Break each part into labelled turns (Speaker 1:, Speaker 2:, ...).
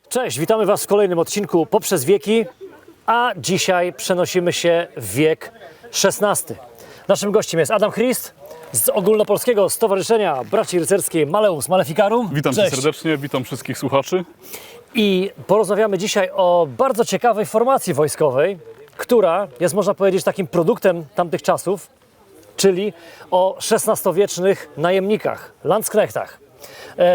Speaker 1: Cześć, witamy Was w kolejnym odcinku Poprzez wieki, a dzisiaj przenosimy się w wiek XVI. Naszym gościem jest Adam Christ z Ogólnopolskiego Stowarzyszenia Braci Rycerskiej Maleus Maleficarum.
Speaker 2: Witam Cię
Speaker 1: Cześć.
Speaker 2: serdecznie, witam wszystkich słuchaczy.
Speaker 1: I porozmawiamy dzisiaj o bardzo ciekawej formacji wojskowej, która jest, można powiedzieć, takim produktem tamtych czasów, czyli o XVI-wiecznych najemnikach, landsknechtach.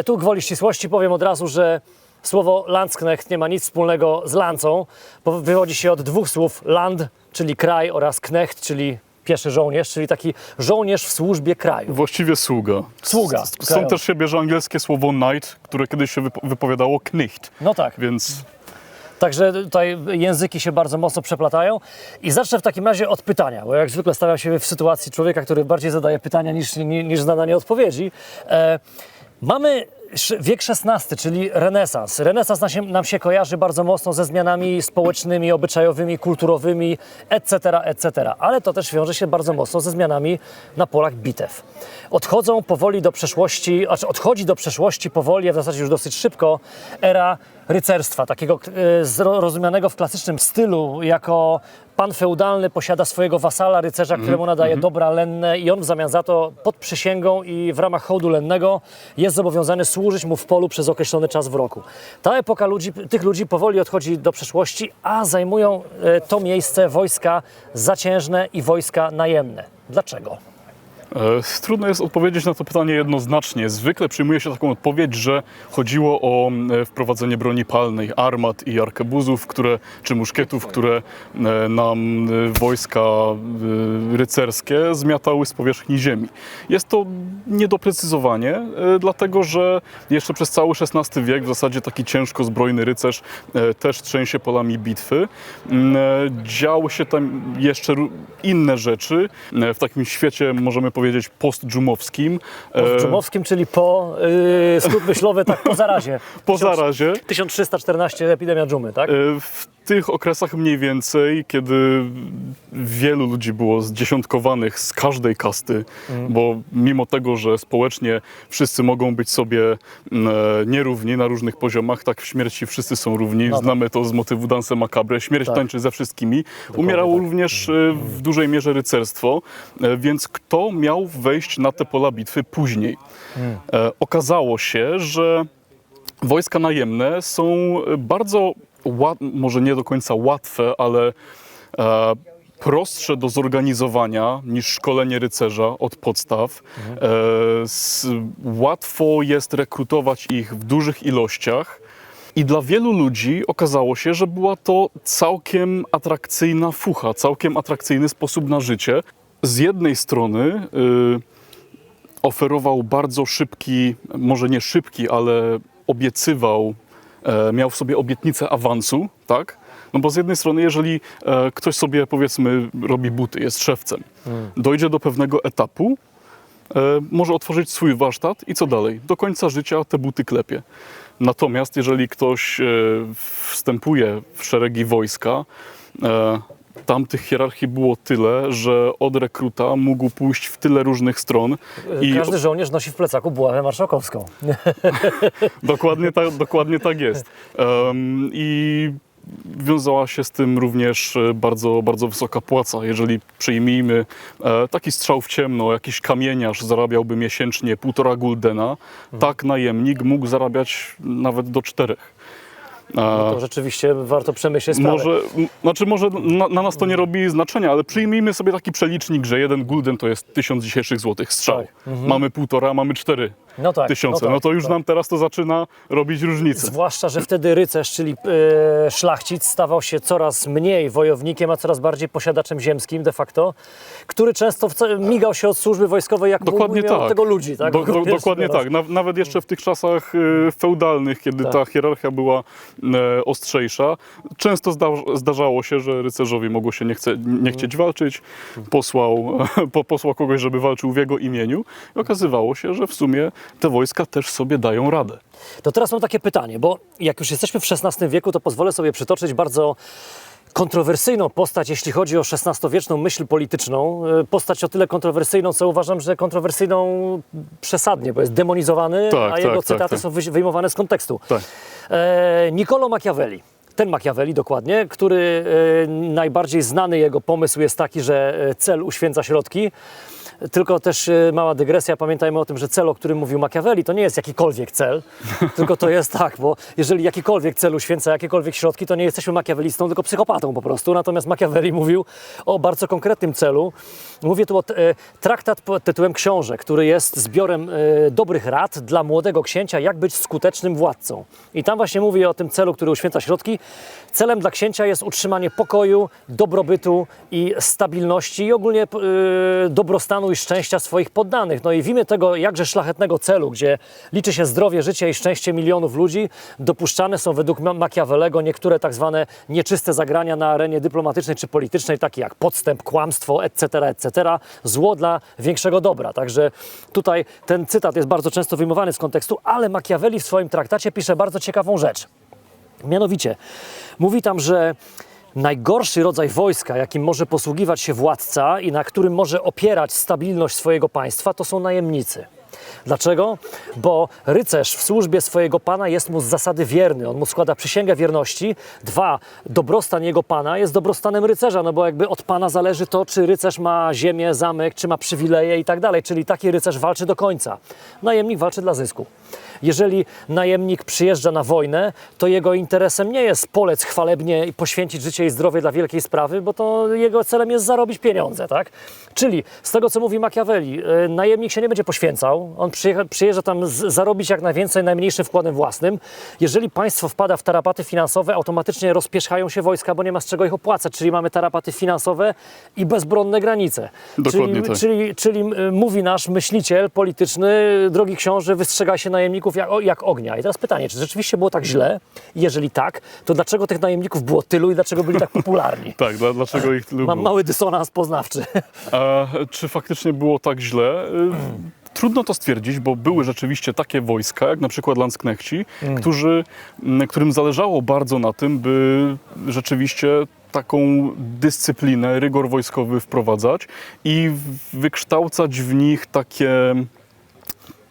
Speaker 1: Tu gwoli ścisłości powiem od razu, że słowo landsknecht nie ma nic wspólnego z lancą, bo wywodzi się od dwóch słów land, czyli kraj, oraz knecht, czyli pieszy żołnierz, czyli taki żołnierz w służbie kraju.
Speaker 2: Właściwie sługa.
Speaker 1: Sługa.
Speaker 2: Stąd też się bierze angielskie słowo knight, które kiedyś się wypowiadało knecht.
Speaker 1: No tak.
Speaker 2: Więc
Speaker 1: Także tutaj języki się bardzo mocno przeplatają. I zacznę w takim razie od pytania, bo jak zwykle stawiam się w sytuacji człowieka, który bardziej zadaje pytania niż zna na nie odpowiedzi. Mamy wiek XVI, czyli renesans. Renesans nam się kojarzy bardzo mocno ze zmianami społecznymi, obyczajowymi, kulturowymi, etc., etc. Ale to też wiąże się bardzo mocno ze zmianami na polach bitew. Odchodzi do przeszłości powoli, a w zasadzie już dosyć szybko, era rycerstwa, takiego rozumianego w klasycznym stylu jako pan feudalny posiada swojego wasala, rycerza, któremu nadaje dobra lenne i on w zamian za to pod przysięgą i w ramach hołdu lennego jest zobowiązany służyć mu w polu przez określony czas w roku. Ta epoka tych ludzi powoli odchodzi do przeszłości, a zajmują to miejsce wojska zaciężne i wojska najemne. Dlaczego?
Speaker 2: trudno jest odpowiedzieć na to pytanie jednoznacznie. Zwykle przyjmuje się taką odpowiedź, że chodziło o wprowadzenie broni palnej, armat i arkebuzów, czy muszkietów, które nam wojska rycerskie zmiatały z powierzchni ziemi. Jest to niedoprecyzowanie, dlatego że jeszcze przez cały XVI wiek w zasadzie taki ciężko zbrojny rycerz też trzęsie polami bitwy. Działy się tam jeszcze inne rzeczy. W takim świecie, możemy powiedzieć, postdżumowskim.
Speaker 1: Postdżumowskim, czyli skrót myślowy, tak, po zarazie.
Speaker 2: Po zarazie.
Speaker 1: 1314 epidemia dżumy, tak?
Speaker 2: W tych okresach mniej więcej, kiedy wielu ludzi było zdziesiątkowanych z każdej kasty, bo mimo tego, że społecznie wszyscy mogą być sobie nierówni na różnych poziomach, tak w śmierci wszyscy są równi.
Speaker 1: No tak.
Speaker 2: Znamy to z motywu Danse Macabre. Śmierć
Speaker 1: Tak.
Speaker 2: tańczy ze wszystkimi. Umierało
Speaker 1: tak.
Speaker 2: również w dużej mierze rycerstwo, więc kto miał wejść na te pola bitwy później? Okazało się, że wojska najemne są bardzo, może nie do końca łatwe, ale prostsze do zorganizowania niż szkolenie rycerza od podstaw. Łatwo jest rekrutować ich w dużych ilościach. I dla wielu ludzi okazało się, że była to całkiem atrakcyjna fucha, całkiem atrakcyjny sposób na życie. Z jednej strony oferował bardzo szybki, może nie szybki, ale miał w sobie obietnicę awansu, tak? No bo z jednej strony, jeżeli ktoś sobie, powiedzmy, robi buty, jest szewcem, dojdzie do pewnego etapu, może otworzyć swój warsztat i co dalej? Do końca życia te buty klepie. Natomiast jeżeli ktoś wstępuje w szeregi wojska, tam tych hierarchii było tyle, że od rekruta mógł pójść w tyle różnych stron.
Speaker 1: Każdy żołnierz nosi w plecaku buławę marszałkowską.
Speaker 2: Dokładnie tak jest. I wiązała się z tym również bardzo, bardzo wysoka płaca. Jeżeli przyjmijmy taki strzał w ciemno, jakiś kamieniarz zarabiałby miesięcznie 1,5 guldena, tak najemnik mógł zarabiać nawet do 4.
Speaker 1: No to rzeczywiście warto przemyśleć sprawę.
Speaker 2: Może na nas to nie robi znaczenia, ale przyjmijmy sobie taki przelicznik, że 1 gulden to jest 1000 dzisiejszych złotych strzał.
Speaker 1: Tak.
Speaker 2: Mamy 1,5, mamy 4 tysiące. No to już nam teraz to zaczyna robić różnicę.
Speaker 1: Zwłaszcza, że wtedy rycerz, czyli szlachcic, stawał się coraz mniej wojownikiem, a coraz bardziej posiadaczem ziemskim de facto, który często migał się od służby wojskowej, jak
Speaker 2: Dokładnie
Speaker 1: miał
Speaker 2: tak.
Speaker 1: tego ludzi. Tak?
Speaker 2: Dokładnie tak. Nawet jeszcze w tych czasach feudalnych, kiedy ta hierarchia była ostrzejsza, często zdarzało się, że rycerzowi mogło się nie chcieć walczyć, posłał kogoś, żeby walczył w jego imieniu i okazywało się, że w sumie te wojska też sobie dają radę.
Speaker 1: To teraz mam takie pytanie, bo jak już jesteśmy w XVI wieku, to pozwolę sobie przytoczyć bardzo kontrowersyjną postać, jeśli chodzi o XVI-wieczną myśl polityczną. Postać o tyle kontrowersyjną, co uważam, że kontrowersyjną przesadnie, bo jest demonizowany, a jego cytaty są wyjmowane z kontekstu.
Speaker 2: Tak.
Speaker 1: Niccolò Machiavelli. Ten Machiavelli dokładnie, który najbardziej znany jego pomysł jest taki, że cel uświęca środki. Tylko też mała dygresja, pamiętajmy o tym, że cel, o którym mówił Machiavelli, to nie jest jakikolwiek cel, tylko to jest tak, bo jeżeli jakikolwiek cel uświęca jakiekolwiek środki, to nie jesteśmy makiawelistą, tylko psychopatą po prostu. Natomiast Machiavelli mówił o bardzo konkretnym celu. Mówię tu o traktat pod tytułem Książę, który jest zbiorem dobrych rad dla młodego księcia, jak być skutecznym władcą. I tam właśnie mówi o tym celu, który uświęca środki. Celem dla księcia jest utrzymanie pokoju, dobrobytu i stabilności i ogólnie dobrostanu i szczęścia swoich poddanych. No i w imię tego jakże szlachetnego celu, gdzie liczy się zdrowie, życie i szczęście milionów ludzi, dopuszczane są według Machiavellego niektóre tak zwane nieczyste zagrania na arenie dyplomatycznej czy politycznej, takie jak podstęp, kłamstwo, etc., zło dla większego dobra. Także tutaj ten cytat jest bardzo często wyjmowany z kontekstu, ale Machiavelli w swoim traktacie pisze bardzo ciekawą rzecz. Mianowicie, mówi tam, że najgorszy rodzaj wojska, jakim może posługiwać się władca i na którym może opierać stabilność swojego państwa, to są najemnicy. Dlaczego? Bo rycerz w służbie swojego pana jest mu z zasady wierny. On mu składa przysięgę wierności. 2. Dobrostan jego pana jest dobrostanem rycerza, no bo jakby od pana zależy to, czy rycerz ma ziemię, zamek, czy ma przywileje i tak dalej. Czyli taki rycerz walczy do końca. Najemnik walczy dla zysku. Jeżeli najemnik przyjeżdża na wojnę, to jego interesem nie jest polec chwalebnie i poświęcić życie i zdrowie dla wielkiej sprawy, bo to jego celem jest zarobić pieniądze, tak? Czyli z tego, co mówi Machiavelli, najemnik się nie będzie poświęcał, on przyjeżdża tam zarobić jak najwięcej najmniejszym wkładem własnym. Jeżeli państwo wpada w tarapaty finansowe, automatycznie rozpierzchają się wojska, bo nie ma z czego ich opłacać, czyli mamy tarapaty finansowe i bezbronne granice.
Speaker 2: Dokładnie tak.
Speaker 1: Czyli mówi nasz myśliciel polityczny, drogi książę, wystrzegaj się najemników jak ognia. I teraz pytanie, czy rzeczywiście było tak źle? Jeżeli tak, to dlaczego tych najemników było tylu i dlaczego byli tak popularni?
Speaker 2: Tak, dlaczego ich tylu
Speaker 1: Mam
Speaker 2: było?
Speaker 1: mały dysonans poznawczy.
Speaker 2: A czy faktycznie było tak źle? Trudno to stwierdzić, bo były rzeczywiście takie wojska, jak na przykład Landsknechci, którym zależało bardzo na tym, by rzeczywiście taką dyscyplinę, rygor wojskowy wprowadzać i wykształcać w nich takie,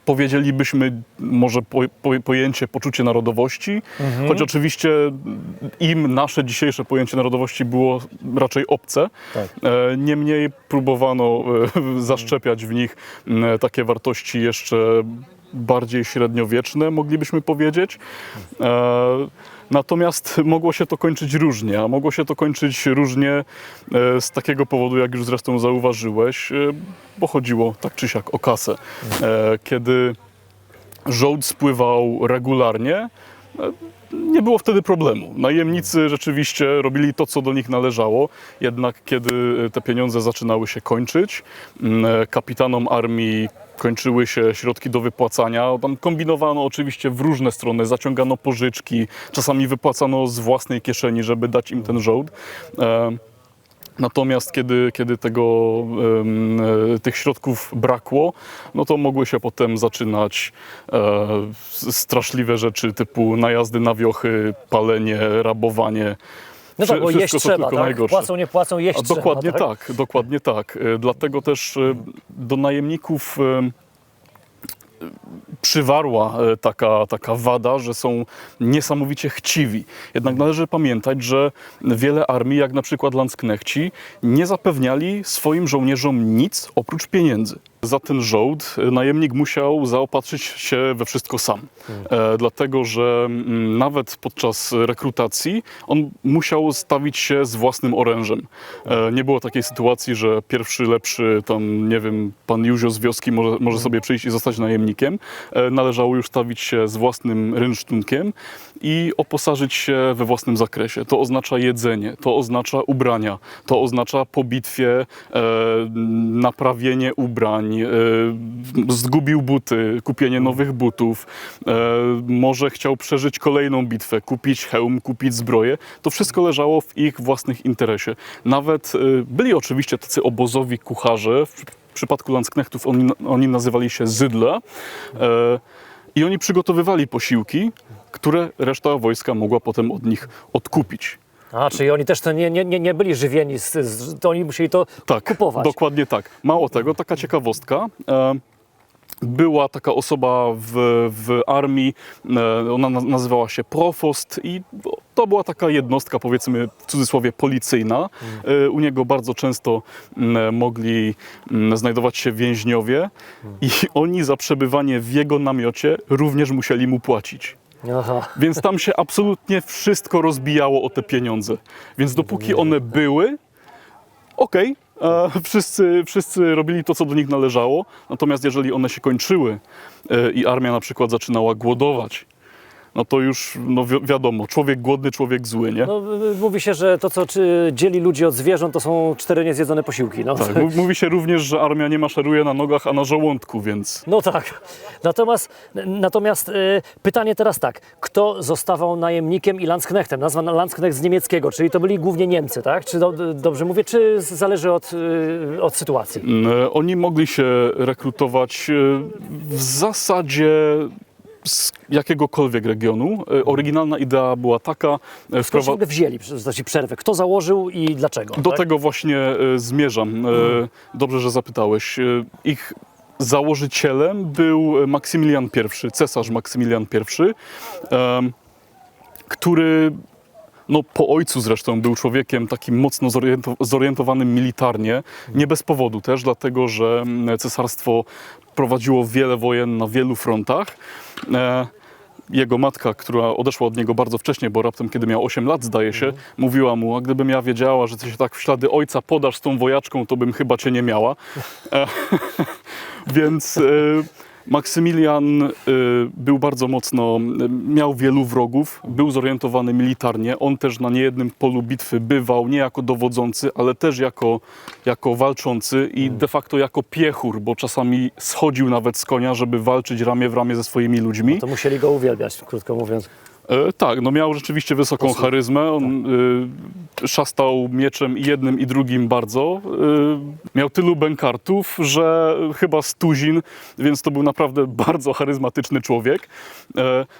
Speaker 2: powiedzielibyśmy, może pojęcie, poczucie narodowości, choć oczywiście im nasze dzisiejsze pojęcie narodowości było raczej obce.
Speaker 1: Tak.
Speaker 2: Niemniej próbowano zaszczepiać w nich takie wartości jeszcze bardziej średniowieczne, moglibyśmy powiedzieć. Natomiast mogło się to kończyć różnie, a mogło się to kończyć różnie z takiego powodu, jak już zresztą zauważyłeś, bo chodziło tak czy siak o kasę. Kiedy żołd spływał regularnie, nie było wtedy problemu. Najemnicy rzeczywiście robili to, co do nich należało, jednak kiedy te pieniądze zaczynały się kończyć, kapitanom armii kończyły się środki do wypłacania, tam kombinowano oczywiście w różne strony, zaciągano pożyczki, czasami wypłacano z własnej kieszeni, żeby dać im ten żołd. Natomiast kiedy tych środków brakło, no to mogły się potem zaczynać straszliwe rzeczy typu najazdy na wiochy, palenie, rabowanie.
Speaker 1: No tak, bo jeść trzeba, tak?
Speaker 2: Najgorsze.
Speaker 1: Płacą, nie płacą, jeść trzeba.
Speaker 2: Dokładnie
Speaker 1: tak?
Speaker 2: tak, dokładnie tak. Dlatego też do najemników przywarła taka wada, że są niesamowicie chciwi. Jednak należy pamiętać, że wiele armii, jak na przykład Landsknechci, nie zapewniali swoim żołnierzom nic oprócz pieniędzy. Za ten żołd najemnik musiał zaopatrzyć się we wszystko sam. Dlatego, że nawet podczas rekrutacji on musiał stawić się z własnym orężem. Nie było takiej sytuacji, że pierwszy lepszy, tam nie wiem, pan Józio z wioski może sobie przyjść i zostać najemnikiem. Należało już stawić się z własnym rynsztunkiem i oposażyć się we własnym zakresie. To oznacza jedzenie, to oznacza ubrania, to oznacza po bitwie naprawienie ubrań, zgubił buty, kupienie nowych butów, może chciał przeżyć kolejną bitwę, kupić hełm, kupić zbroję. To wszystko leżało w ich własnych interesie. Nawet byli oczywiście tacy obozowi kucharze, w przypadku Landsknechtów oni nazywali się zydle i oni przygotowywali posiłki, które reszta wojska mogła potem od nich odkupić.
Speaker 1: A, czyli oni też to nie byli żywieni, to oni musieli to
Speaker 2: Tak,
Speaker 1: kupować.
Speaker 2: dokładnie tak. Mało tego, taka ciekawostka. była taka osoba w armii, ona nazywała się profost i to była taka jednostka, powiedzmy w cudzysłowie policyjna. U niego bardzo często mogli znajdować się więźniowie i oni za przebywanie w jego namiocie również musieli mu płacić.
Speaker 1: Aha.
Speaker 2: Więc tam się absolutnie wszystko rozbijało o te pieniądze. Więc dopóki one były, okej, wszyscy robili to, co do nich należało. Natomiast jeżeli one się kończyły i armia na przykład zaczynała głodować, no to już wiadomo, człowiek głodny, człowiek zły, nie?
Speaker 1: No, mówi się, że to, co dzieli ludzi od zwierząt, to są 4 niezjedzone posiłki. No.
Speaker 2: Tak, mówi się również, że armia nie maszeruje na nogach, a na żołądku, więc...
Speaker 1: No tak. Natomiast pytanie teraz tak. Kto zostawał najemnikiem i Landsknechtem? Nazwa Landsknecht z niemieckiego, czyli to byli głównie Niemcy, tak? Czy dobrze mówię, czy zależy od sytuacji?
Speaker 2: Oni mogli się rekrutować w zasadzie z jakiegokolwiek regionu. Oryginalna idea była taka...
Speaker 1: Skąd się wzięli, znaczy przerwę? Kto założył i dlaczego?
Speaker 2: Do tego właśnie zmierzam. Dobrze, że zapytałeś. Ich założycielem był Maksymilian I, cesarz Maksymilian I, który po ojcu zresztą był człowiekiem takim mocno zorientowanym militarnie. Nie bez powodu też, dlatego że cesarstwo prowadziło wiele wojen na wielu frontach. Jego matka, która odeszła od niego bardzo wcześnie, bo raptem kiedy miał 8 lat, zdaje się, mówiła mu, a gdybym ja wiedziała, że ty się tak w ślady ojca podasz z tą wojaczką, to bym chyba cię nie miała. Więc Maksymilian był bardzo mocno, miał wielu wrogów, był zorientowany militarnie. On też na niejednym polu bitwy bywał nie jako dowodzący, ale też jako walczący i de facto jako piechur, bo czasami schodził nawet z konia, żeby walczyć ramię w ramię ze swoimi ludźmi.
Speaker 1: To musieli go uwielbiać, krótko mówiąc.
Speaker 2: Tak, miał rzeczywiście wysoką charyzmę. On szastał mieczem i jednym i drugim bardzo. Miał tylu bękartów, że chyba 100, więc to był naprawdę bardzo charyzmatyczny człowiek.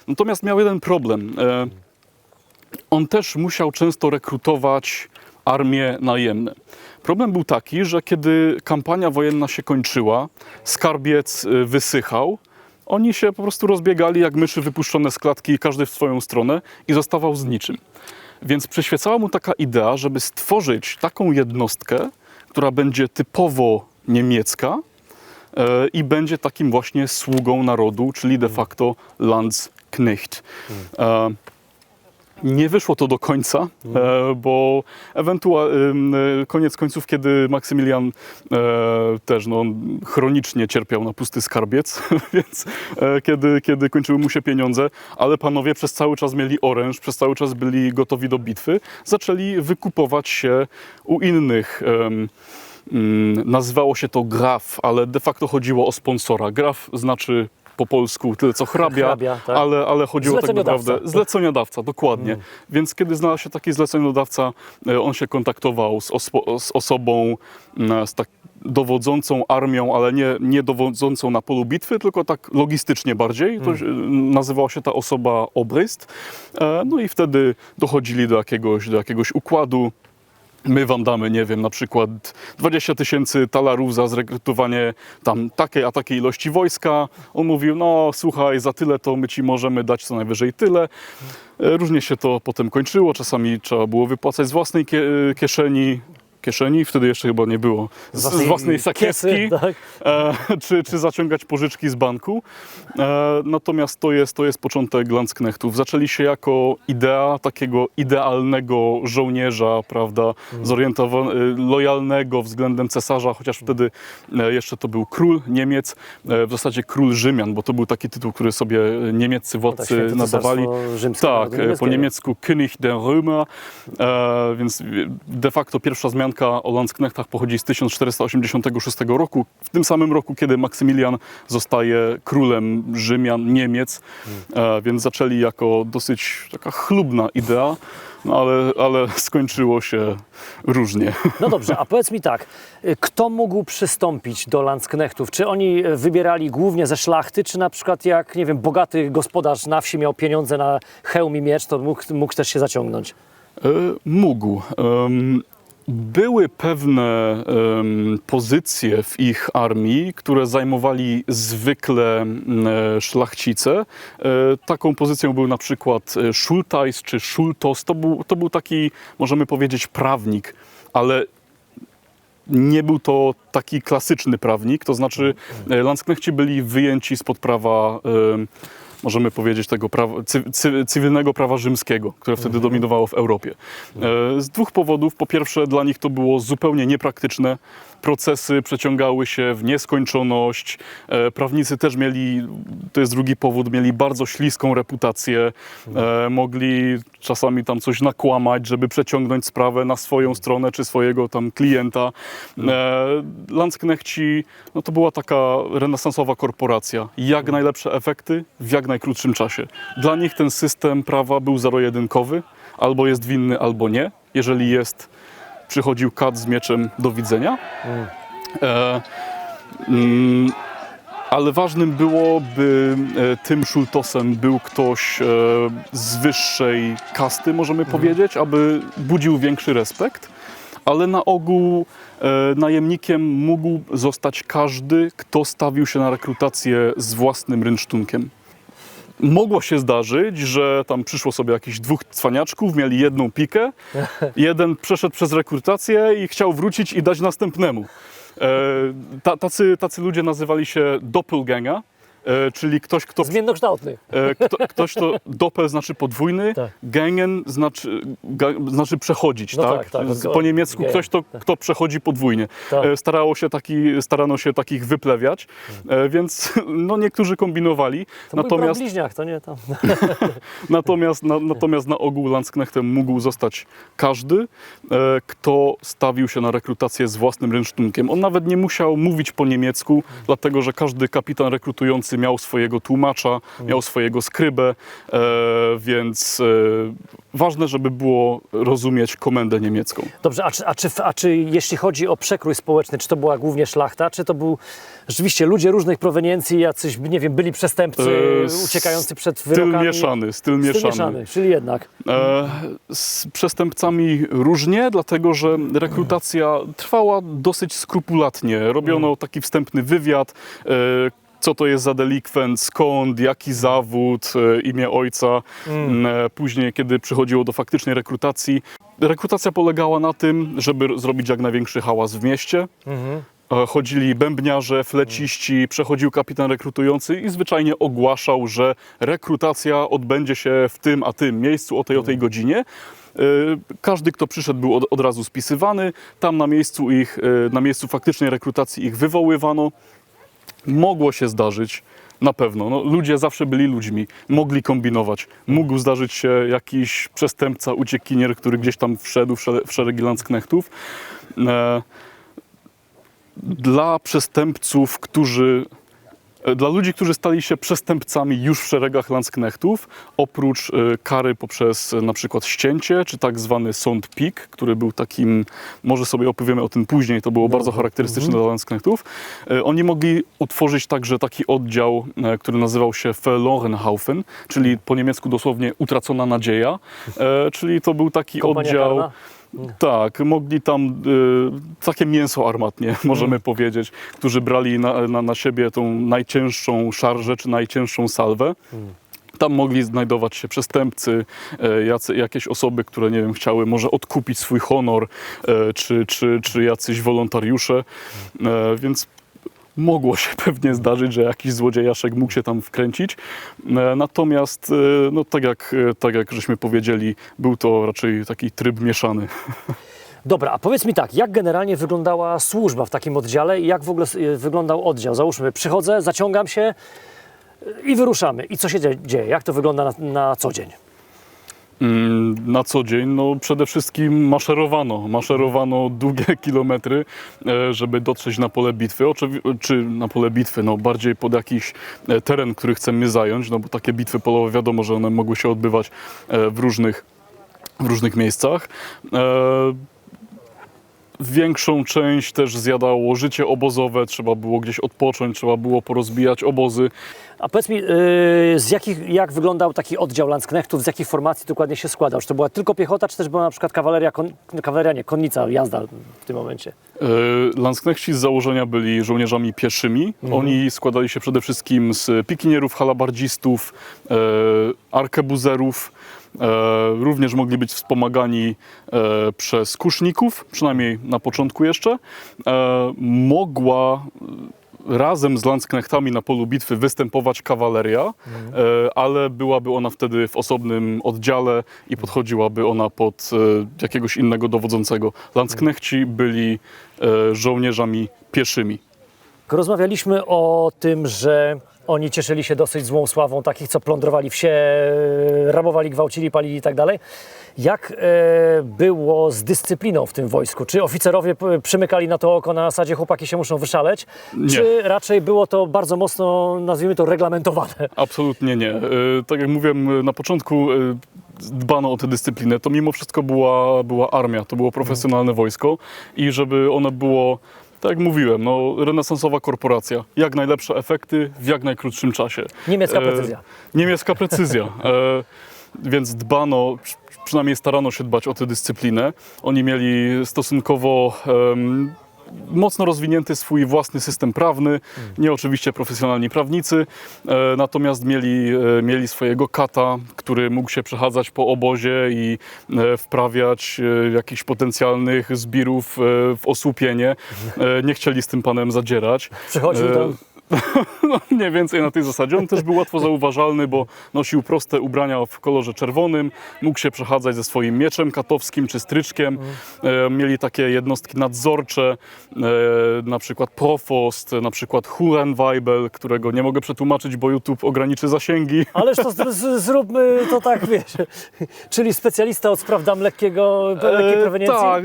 Speaker 2: Natomiast miał jeden problem. On też musiał często rekrutować armie najemne. Problem był taki, że kiedy kampania wojenna się kończyła, skarbiec wysychał, oni się po prostu rozbiegali jak myszy wypuszczone z klatki, każdy w swoją stronę i zostawał z niczym. Więc przyświecała mu taka idea, żeby stworzyć taką jednostkę, która będzie typowo niemiecka i będzie takim właśnie sługą narodu, czyli de facto Landsknecht. Nie wyszło to do końca, bo koniec końców, kiedy Maksymilian też chronicznie cierpiał na pusty skarbiec, więc kiedy kończyły mu się pieniądze, ale panowie przez cały czas mieli oręż, przez cały czas byli gotowi do bitwy, zaczęli wykupować się u innych. Nazywało się to graf, ale de facto chodziło o sponsora. Graf znaczy po polsku tyle co hrabia, tak? ale chodziło tak naprawdę zleceniodawca, dokładnie. Więc kiedy znalazł się taki zleceniodawca, on się kontaktował z osobą, dowodzącą armią, ale nie dowodzącą na polu bitwy, tylko tak logistycznie bardziej. To nazywała się ta osoba Obrist. No i wtedy dochodzili do jakiegoś układu. My wam damy, nie wiem, na przykład 20 000 talarów za zrekrutowanie tam takiej a takiej ilości wojska. On mówił, no słuchaj, za tyle to my ci możemy dać co najwyżej tyle. Różnie się to potem kończyło, czasami trzeba było wypłacać z własnej kieszeni, wtedy jeszcze chyba nie było, z własnej sakieski, tak? czy zaciągać pożyczki z banku. Natomiast to jest początek Landsknechtów. Zaczęli się jako idea takiego idealnego żołnierza, prawda, lojalnego względem cesarza, chociaż wtedy jeszcze to był król Niemiec, w zasadzie król Rzymian, bo to był taki tytuł, który sobie niemieccy władcy nadawali. Tak, po niemiecku König der Römer, więc de facto pierwsza zmianka o Landsknechtach pochodzi z 1486 roku, w tym samym roku, kiedy Maksymilian zostaje królem Rzymian, Niemiec, więc zaczęli jako dosyć taka chlubna idea, ale skończyło się różnie.
Speaker 1: No dobrze, a powiedz mi tak, kto mógł przystąpić do Landsknechtów? Czy oni wybierali głównie ze szlachty, czy na przykład jak, nie wiem, bogaty gospodarz na wsi miał pieniądze na hełm i miecz, to mógł też się zaciągnąć?
Speaker 2: Mógł. Były pewne pozycje w ich armii, które zajmowali zwykle szlachcice. Taką pozycją był na przykład Schultheiss czy Schultos. To był taki, możemy powiedzieć, prawnik, ale nie był to taki klasyczny prawnik, to znaczy Landsknechci byli wyjęci spod prawa, możemy powiedzieć, tego cywilnego prawa rzymskiego, które wtedy dominowało w Europie. Z dwóch powodów. Po pierwsze, dla nich to było zupełnie niepraktyczne. Procesy przeciągały się w nieskończoność. Prawnicy też mieli, to jest drugi powód, mieli bardzo śliską reputację. Mogli czasami tam coś nakłamać, żeby przeciągnąć sprawę na swoją stronę czy swojego tam klienta. Landsknechci, no to była taka renesansowa korporacja. Jak najlepsze efekty w jak najkrótszym czasie. Dla nich ten system prawa był zero-jedynkowy. Albo jest winny, albo nie. Jeżeli jest, przychodził kat z mieczem, do widzenia. Ale ważnym było, by tym Schultosem był ktoś z wyższej kasty, możemy powiedzieć, aby budził większy respekt. Ale na ogół najemnikiem mógł zostać każdy, kto stawił się na rekrutację z własnym rynsztunkiem. Mogło się zdarzyć, że tam przyszło sobie jakichś dwóch cwaniaczków, mieli jedną pikę, jeden przeszedł przez rekrutację i chciał wrócić i dać następnemu. Tacy ludzie nazywali się Doppelgänger, czyli ktoś, kto...
Speaker 1: Zmiennokształtny.
Speaker 2: Ktoś, to doppel znaczy podwójny,
Speaker 1: Tak.
Speaker 2: gängen znaczy przechodzić,
Speaker 1: No
Speaker 2: tak?
Speaker 1: tak,
Speaker 2: Po niemiecku
Speaker 1: gäng,
Speaker 2: ktoś, kto przechodzi podwójnie.
Speaker 1: Tak.
Speaker 2: Starano się takich wyplewiać, więc no, niektórzy kombinowali.
Speaker 1: To był bliźniak, to nie tam.
Speaker 2: Natomiast na ogół Landsknechtem mógł zostać każdy, kto stawił się na rekrutację z własnym rynsztunkiem. On nawet nie musiał mówić po niemiecku, dlatego że każdy kapitan rekrutujący miał swojego tłumacza, miał swojego skrybę, więc ważne, żeby było rozumieć komendę niemiecką.
Speaker 1: Dobrze, a czy jeśli chodzi o przekrój społeczny, czy to była głównie szlachta, czy to był rzeczywiście ludzie różnych proweniencji, jacyś, nie wiem, byli przestępcy uciekający przed wyrokami?
Speaker 2: Styl mieszany.
Speaker 1: Czyli jednak.
Speaker 2: Z przestępcami różnie, dlatego że rekrutacja trwała dosyć skrupulatnie. Robiono taki wstępny wywiad, co to jest za delikwent, skąd, jaki zawód, imię ojca. Później, kiedy przychodziło do faktycznej rekrutacji, rekrutacja polegała na tym, żeby zrobić jak największy hałas w mieście. Chodzili bębniarze, fleciści, przechodził kapitan rekrutujący i zwyczajnie ogłaszał, że rekrutacja odbędzie się w tym a tym miejscu o tej godzinie. Każdy, kto przyszedł, był od razu spisywany. Tam na miejscu faktycznej rekrutacji ich wywoływano. Mogło się zdarzyć, na pewno. No, ludzie zawsze byli ludźmi, mogli kombinować. Mógł zdarzyć się jakiś przestępca, uciekinier, który gdzieś tam wszedł w szeregi Landsknechtów. Dla przestępców, dla ludzi, którzy stali się przestępcami już w szeregach Landsknechtów, oprócz kary poprzez na przykład ścięcie, czy tak zwany Sondpik, który był takim, może sobie opowiemy o tym później, to było bardzo charakterystyczne dla Landsknechtów, oni mogli utworzyć także taki oddział, który nazywał się Verlorenhaufen, czyli po niemiecku dosłownie utracona nadzieja, czyli to był taki
Speaker 1: Kompania
Speaker 2: oddział...
Speaker 1: karna?
Speaker 2: Tak, mogli tam takie mięso armatnie, możemy powiedzieć, którzy brali na siebie tą najcięższą szarżę czy najcięższą salwę. Tam mogli znajdować się przestępcy, jakieś osoby, które, nie wiem, chciały może odkupić swój honor, czy jacyś wolontariusze, więc mogło się pewnie zdarzyć, że jakiś złodziejaszek mógł się tam wkręcić. Natomiast, no, tak jak żeśmy powiedzieli, był to raczej taki tryb mieszany.
Speaker 1: Dobra, a powiedz mi tak, jak generalnie wyglądała służba w takim oddziale i jak w ogóle wyglądał oddział? Załóżmy, przychodzę, zaciągam się i wyruszamy. I co się dzieje? Jak to wygląda na co dzień?
Speaker 2: Na co dzień, no przede wszystkim maszerowano długie kilometry, żeby dotrzeć na pole bitwy, czy na pole bitwy, no bardziej pod jakiś teren, który chcemy zająć, no bo takie bitwy polowe, wiadomo, że one mogły się odbywać w różnych miejscach. Większą część też zjadało życie obozowe, trzeba było gdzieś odpocząć, trzeba było porozbijać obozy.
Speaker 1: A powiedz mi, jak wyglądał taki oddział Landsknechtów, z jakich formacji dokładnie się składał? Czy to była tylko piechota, czy też była na przykład konnica, jazda w tym momencie?
Speaker 2: Landsknechci z założenia byli żołnierzami pieszymi. Oni składali się przede wszystkim z pikinierów, halabardzistów, arkebuzerów. Również mogli być wspomagani przez kuszników, przynajmniej na początku jeszcze. Mogła razem z Landsknechtami na polu bitwy występować kawaleria, ale byłaby ona wtedy w osobnym oddziale i podchodziłaby ona pod jakiegoś innego dowodzącego. Landsknechci byli żołnierzami pieszymi.
Speaker 1: Rozmawialiśmy o tym, że oni cieszyli się dosyć złą sławą takich, co plądrowali wsie, rabowali, gwałcili, palili i tak dalej. Jak było z dyscypliną w tym wojsku? Czy oficerowie przymykali na to oko na zasadzie chłopaki się muszą wyszaleć?
Speaker 2: Nie.
Speaker 1: Czy raczej było to bardzo mocno, nazwijmy to, reglamentowane?
Speaker 2: Absolutnie nie. Tak jak mówiłem na początku, dbano o tę dyscyplinę. To mimo wszystko była armia, to było profesjonalne wojsko i żeby ono było, tak jak mówiłem, renesansowa korporacja. Jak najlepsze efekty w jak najkrótszym czasie.
Speaker 1: Niemiecka precyzja.
Speaker 2: Niemiecka precyzja. Więc dbano, przynajmniej starano się dbać o tę dyscyplinę. Oni mieli stosunkowo mocno rozwinięty swój własny system prawny, nie oczywiście profesjonalni prawnicy, natomiast mieli swojego kata, który mógł się przechadzać po obozie i wprawiać jakichś potencjalnych zbirów w osłupienie. Nie chcieli z tym panem zadzierać.
Speaker 1: Przychodził tam.
Speaker 2: No, mniej więcej na tej zasadzie. On też był łatwo zauważalny, bo nosił proste ubrania w kolorze czerwonym, mógł się przechadzać ze swoim mieczem katowskim czy stryczkiem. Mieli takie jednostki nadzorcze, na przykład Profost, na przykład Hurenweibel, którego nie mogę przetłumaczyć, bo YouTube ograniczy zasięgi.
Speaker 1: Ależ to zróbmy to tak, wiesz, czyli specjalista od spraw dam lekkiej proweniencji?
Speaker 2: Tak,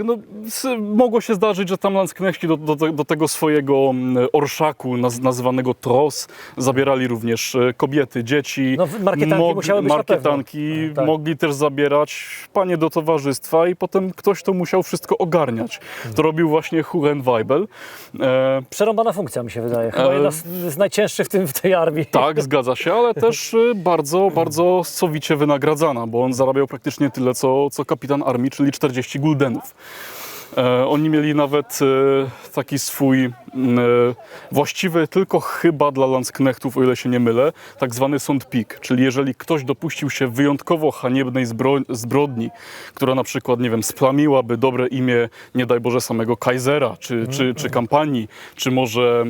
Speaker 2: mogło się zdarzyć, że tam Landsknechci do tego swojego orszaku nazywanego Tros zabierali również kobiety, dzieci.
Speaker 1: No, markietanki musiały być na pewno.
Speaker 2: Markietanki
Speaker 1: Tak.
Speaker 2: mogli też zabierać panie do towarzystwa i potem ktoś to musiał wszystko ogarniać. To robił właśnie Hurenweibel.
Speaker 1: Przerąbana funkcja, mi się wydaje. Chyba jedna z najcięższych w tej armii.
Speaker 2: Tak, zgadza się, ale też bardzo, bardzo sowicie wynagradzana, bo on zarabiał praktycznie tyle, co kapitan armii, czyli 40 guldenów. Oni mieli nawet taki swój właściwy tylko chyba dla Landsknechtów, o ile się nie mylę, tak zwany sądpik, czyli jeżeli ktoś dopuścił się wyjątkowo haniebnej zbrodni, która na przykład, nie wiem, splamiłaby dobre imię, nie daj Boże, samego Kaisera, czy kampanii, czy może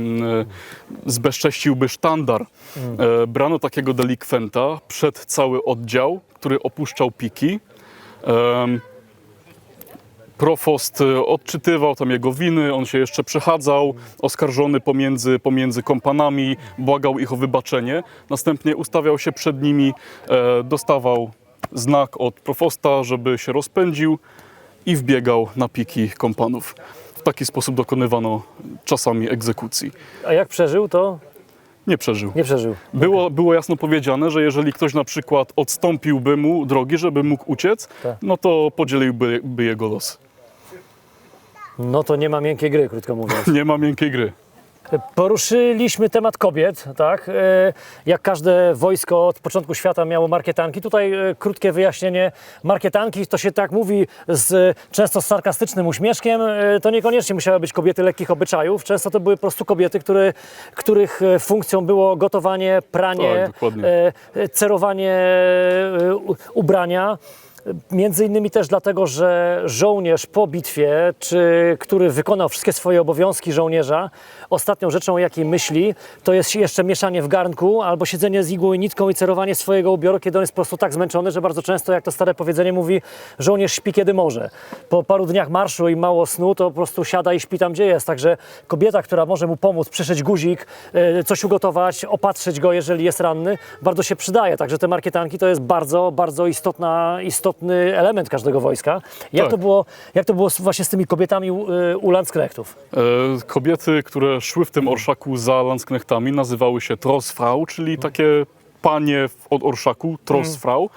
Speaker 2: zbezcześciłby sztandar, brano takiego delikwenta przed cały oddział, który opuszczał piki. Profost odczytywał tam jego winy, on się jeszcze przechadzał, oskarżony pomiędzy kompanami, błagał ich o wybaczenie. Następnie ustawiał się przed nimi, dostawał znak od profosta, żeby się rozpędził i wbiegał na piki kompanów. W taki sposób dokonywano czasami egzekucji.
Speaker 1: A jak przeżył, to
Speaker 2: Nie przeżył.
Speaker 1: nie przeżył.
Speaker 2: Było jasno powiedziane, że jeżeli ktoś na przykład odstąpiłby mu drogi, żeby mógł uciec,
Speaker 1: Tak.
Speaker 2: no to podzieliłby jego los.
Speaker 1: No to nie ma miękkiej gry, krótko mówiąc.
Speaker 2: Nie ma miękkiej gry.
Speaker 1: Poruszyliśmy temat kobiet, tak? Jak każde wojsko od początku świata miało markietanki. Tutaj krótkie wyjaśnienie. Markietanki, to się tak mówi często z sarkastycznym uśmieszkiem, to niekoniecznie musiały być kobiety lekkich obyczajów. Często to były po prostu kobiety, których funkcją było gotowanie, pranie,
Speaker 2: Tak, dokładnie.
Speaker 1: cerowanie ubrania. Między innymi też dlatego, że żołnierz po bitwie, który wykonał wszystkie swoje obowiązki żołnierza, ostatnią rzeczą, o jakiej myśli, to jest jeszcze mieszanie w garnku albo siedzenie z igłą i nitką i cerowanie swojego ubioru, kiedy on jest po prostu tak zmęczony, że bardzo często, jak to stare powiedzenie mówi, żołnierz śpi kiedy może. Po paru dniach marszu i mało snu, to po prostu siada i śpi tam, gdzie jest. Także kobieta, która może mu pomóc, przyszyć guzik, coś ugotować, opatrzyć go, jeżeli jest ranny, bardzo się przydaje. Także te markietanki to jest bardzo, bardzo istotny element każdego wojska. Jak to było właśnie z tymi kobietami u Landsknechtów?
Speaker 2: Kobiety, które szły w tym orszaku za Landsknechtami, nazywały się Trossfrau, czyli takie panie od orszaku, Trossfrau.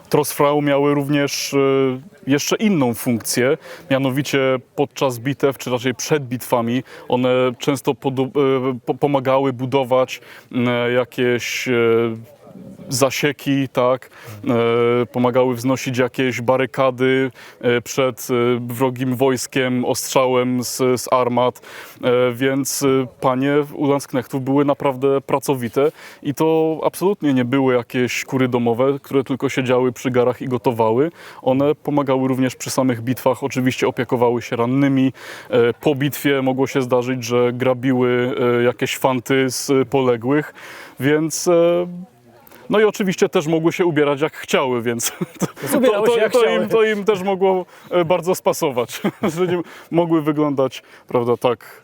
Speaker 2: Trossfrau miały również jeszcze inną funkcję, mianowicie podczas bitew, czy raczej przed bitwami, one często pomagały budować jakieś zasieki, tak, pomagały wznosić jakieś barykady przed wrogim wojskiem, ostrzałem z armat, więc panie u Landsknechtów były naprawdę pracowite i to absolutnie nie były jakieś kury domowe, które tylko siedziały przy garach i gotowały. One pomagały również przy samych bitwach, oczywiście opiekowały się rannymi. Po bitwie mogło się zdarzyć, że grabiły jakieś fanty z poległych, więc no i oczywiście też mogły się ubierać jak chciały, więc to im też mogło bardzo spasować, że nie mogły wyglądać, prawda, tak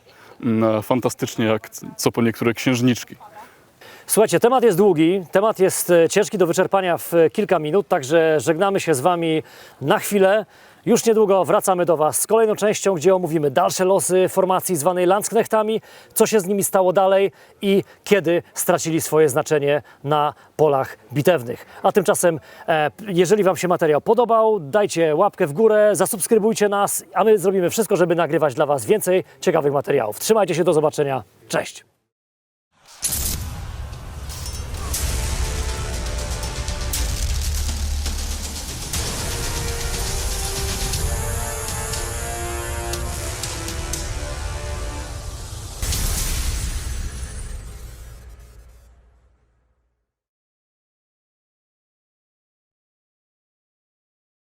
Speaker 2: fantastycznie jak co po niektóre księżniczki.
Speaker 1: Słuchajcie, temat jest długi, temat jest ciężki do wyczerpania w kilka minut, także żegnamy się z Wami na chwilę. Już niedługo wracamy do Was z kolejną częścią, gdzie omówimy dalsze losy formacji zwanej Landsknechtami, co się z nimi stało dalej i kiedy stracili swoje znaczenie na polach bitewnych. A tymczasem, jeżeli Wam się materiał podobał, dajcie łapkę w górę, zasubskrybujcie nas, a my zrobimy wszystko, żeby nagrywać dla Was więcej ciekawych materiałów. Trzymajcie się, do zobaczenia. Cześć!